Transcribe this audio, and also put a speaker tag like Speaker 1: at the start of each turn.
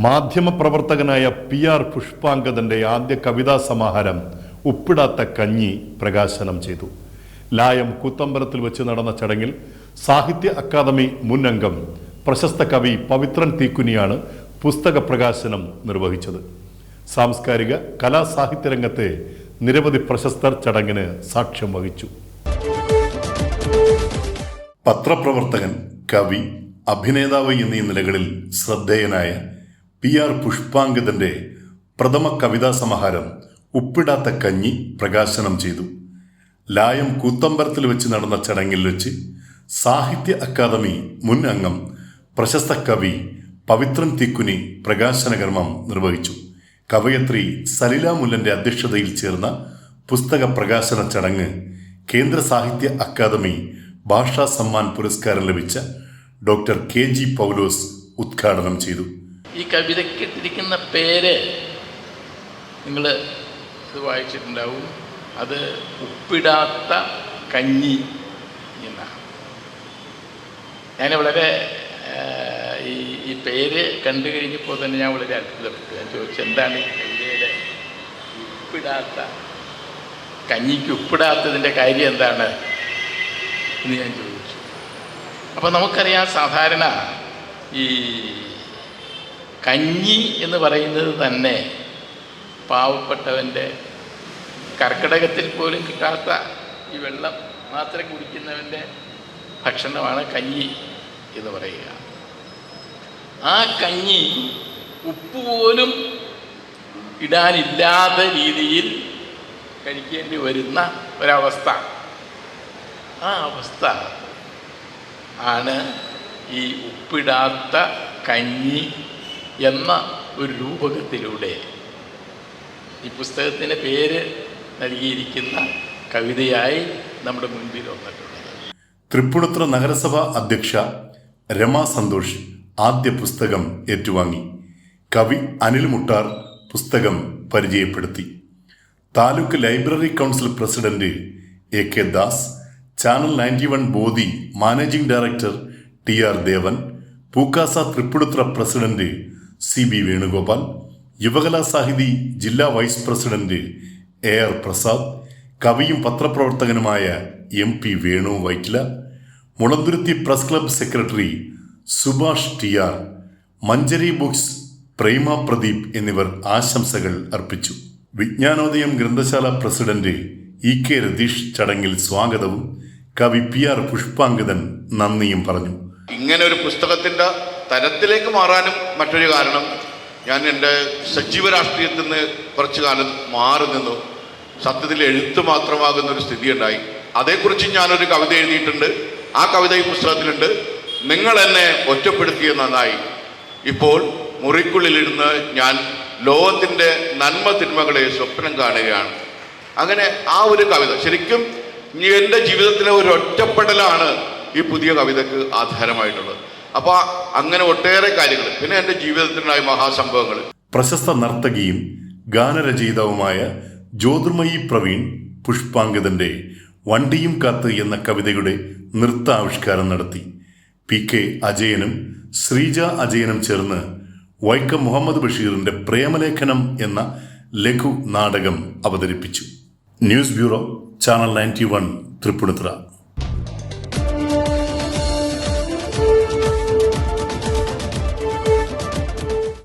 Speaker 1: മാധ്യമപ്രവർത്തകനായ PR പുഷ്പാങ്കദന്റെ ആദ്യ കവിതാ സമാഹാരം ഉപ്പിടാത്ത കഞ്ഞി പ്രകാശനം ചെയ്തു. ലായം കൂത്തമ്പലത്തിൽ വെച്ച് നടന്ന ചടങ്ങിൽ സാഹിത്യ അക്കാദമി മുൻ അംഗം പ്രശസ്ത കവി പവിത്രൻ തീക്കുനിയാണ് പുസ്തക പ്രകാശനം നിർവഹിച്ചത്. സാംസ്കാരിക കലാസാഹിത്യ രംഗത്തെ നിരവധി പ്രശസ്തർ ചടങ്ങിന് സാക്ഷ്യം വഹിച്ചു. പത്രപ്രവർത്തകൻ, കവി, അഭിനേതാവ് എന്നീ നിലകളിൽ ശ്രദ്ധേയനായ PR പുഷ്പാങ്കദന്റെ പ്രഥമ കവിതാ സമാഹാരം ഉപ്പിടാത്ത കഞ്ഞി പ്രകാശനം ചെയ്തു. ലായം കൂത്തമ്പലത്തിൽ വെച്ച് നടന്ന ചടങ്ങിൽ വെച്ച് സാഹിത്യ അക്കാദമി മുൻ അംഗം പ്രശസ്ത കവി പവിത്രൻ തീക്കുനി പ്രകാശന കർമ്മം നിർവഹിച്ചു. കവയത്രി സലില മുല്ലന്റെ അധ്യക്ഷതയിൽ ചേർന്ന പുസ്തക പ്രകാശന ചടങ്ങ് കേന്ദ്ര സാഹിത്യ അക്കാദമി ഭാഷാ സമ്മാൻ പുരസ്കാരം ലഭിച്ച ഡോക്ടർ KG പൗലോസ് ഉദ്ഘാടനം ചെയ്തു.
Speaker 2: ഈ കവിതയ്ക്ക് ഇട്ടിരിക്കുന്ന പേര് നിങ്ങൾ ഇത് വായിച്ചിട്ടുണ്ടാവും. അത് ഉപ്പിടാത്ത കഞ്ഞി എന്നാണ്. ഞാൻ വളരെ ഈ പേര് കണ്ടു കഴിഞ്ഞപ്പോൾ തന്നെ ഞാൻ വളരെ അത്ഭുതപ്പെട്ടു. ഞാൻ ചോദിച്ചു, എന്താണ് ഈ കവിതയുടെ ഉപ്പിടാത്ത കഞ്ഞിക്ക് ഉപ്പിടാത്തതിൻ്റെ കാര്യം എന്താണ് എന്ന് ഞാൻ ചോദിച്ചു. അപ്പോൾ നമുക്കറിയാം, സാധാരണ ഈ കഞ്ഞി എന്ന് പറയുന്നത് തന്നെ പാവപ്പെട്ടവൻ്റെ, കർക്കിടകത്തിൽ പോലും കിട്ടാത്ത ഈ വെള്ളം മാത്രം കുടിക്കുന്നവൻ്റെ ഭക്ഷണമാണ് കഞ്ഞി എന്ന് പറയുക. ആ കഞ്ഞി ഉപ്പ് പോലും ഇടാനില്ലാത്ത രീതിയിൽ കഴിക്കേണ്ടി വരുന്ന ഒരവസ്ഥ. ആ അവസ്ഥ ആണ് ഈ ഉപ്പിടാത്ത കഞ്ഞി എന്ന ഒരു രൂപകത്തിലൂടെ ഈ പുസ്തകത്തിന് പേര് നൽകിയിരിക്കുന്ന കവിതയായി നമ്മുടെ മുൻപിൽ വന്നിട്ടുള്ളത്.
Speaker 1: തൃപ്പൂണിത്തുറ നഗരസഭ അധ്യക്ഷ രമ സന്തോഷ് ആദ്യ പുസ്തകം ഏറ്റുവാങ്ങി. കവി അനിൽ മുട്ടാർ പുസ്തകം പരിചയപ്പെടുത്തി. Taluk library council president AK Das, channel 91 ബോധി മാനേജിംഗ് ഡയറക്ടർ TR ദേവൻ, പൂക്കാസ തൃപ്പൂണിത്തുറ പ്രസിഡന്റ് CB വേണുഗോപാൽ, യുവകലാ സാഹിതി ജില്ലാ വൈസ് പ്രസിഡന്റ് AR പ്രസാദ്, കവിയും പത്രപ്രവർത്തകനുമായ MP Venu Vyttila, Mulanthuruthy press club secretary Subhash TR, മഞ്ചരി ബുക്സ് പ്രേമ പ്രദീപ് എന്നിവർ ആശംസകൾ അർപ്പിച്ചു. വിജ്ഞാനോദയം ഗ്രന്ഥശാല പ്രസിഡന്റ് EK രതീഷ് ചടങ്ങിൽ സ്വാഗതവും കവി PR പുഷ്പാങ്കദൻ നന്ദിയും പറഞ്ഞു.
Speaker 3: ഇങ്ങനെ ഒരു പുസ്തകത്തിൻ്റെ തരത്തിലേക്ക് മാറാനും മറ്റൊരു കാരണം, ഞാൻ എൻ്റെ സജീവ രാഷ്ട്രീയത്തിൽ നിന്ന് കുറച്ചു കാലം മാറി നിന്നു. സത്യത്തിൽ എഴുത്ത് മാത്രമാകുന്ന ഒരു സ്ഥിതി ഉണ്ടായി. അതേക്കുറിച്ച് ഞാനൊരു കവിത എഴുതിയിട്ടുണ്ട്. ആ കവിത ഈ പുസ്തകത്തിലുണ്ട്. നിങ്ങൾ എന്നെ ഒറ്റപ്പെടുത്തിയത് നന്നായി. ഇപ്പോൾ മുറിക്കുള്ളിലിരുന്ന് ഞാൻ ലോകത്തിൻ്റെ നന്മ തിന്മകളെ സ്വപ്നം കാണുകയാണ്. അങ്ങനെ ആ ഒരു കവിത ശരിക്കും എൻ്റെ ജീവിതത്തിലെ ഒരു ഒറ്റപ്പെടലാണ് ഈ പുതിയ കവിതയ്ക്ക് ആധാരമായിട്ടുള്ളത്. അപ്പോൾ അങ്ങനെ ഒട്ടേറെ കാര്യങ്ങൾ, പിന്നെ എൻ്റെ ജീവിതത്തിലുണ്ടായ മഹാസംഭവങ്ങൾ.
Speaker 1: പ്രശസ്ത നർത്തകിയും ഗാനരചയിതാവുമായ ജ്യോതിർമയി പ്രവീൺ പുഷ്പാങ്കദന്റെ വണ്ടിയും കാത്ത് എന്ന കവിതയുടെ നൃത്താവിഷ്കാരം നടത്തി. PK അജയനും ശ്രീജ അജയനും ചേർന്ന് വൈക്കം മുഹമ്മദ് ബഷീറിന്റെ പ്രേമലേഖനം എന്ന ലഘു നാടകം അവതരിപ്പിച്ചു. News bureau, channel 91, Tripunithura.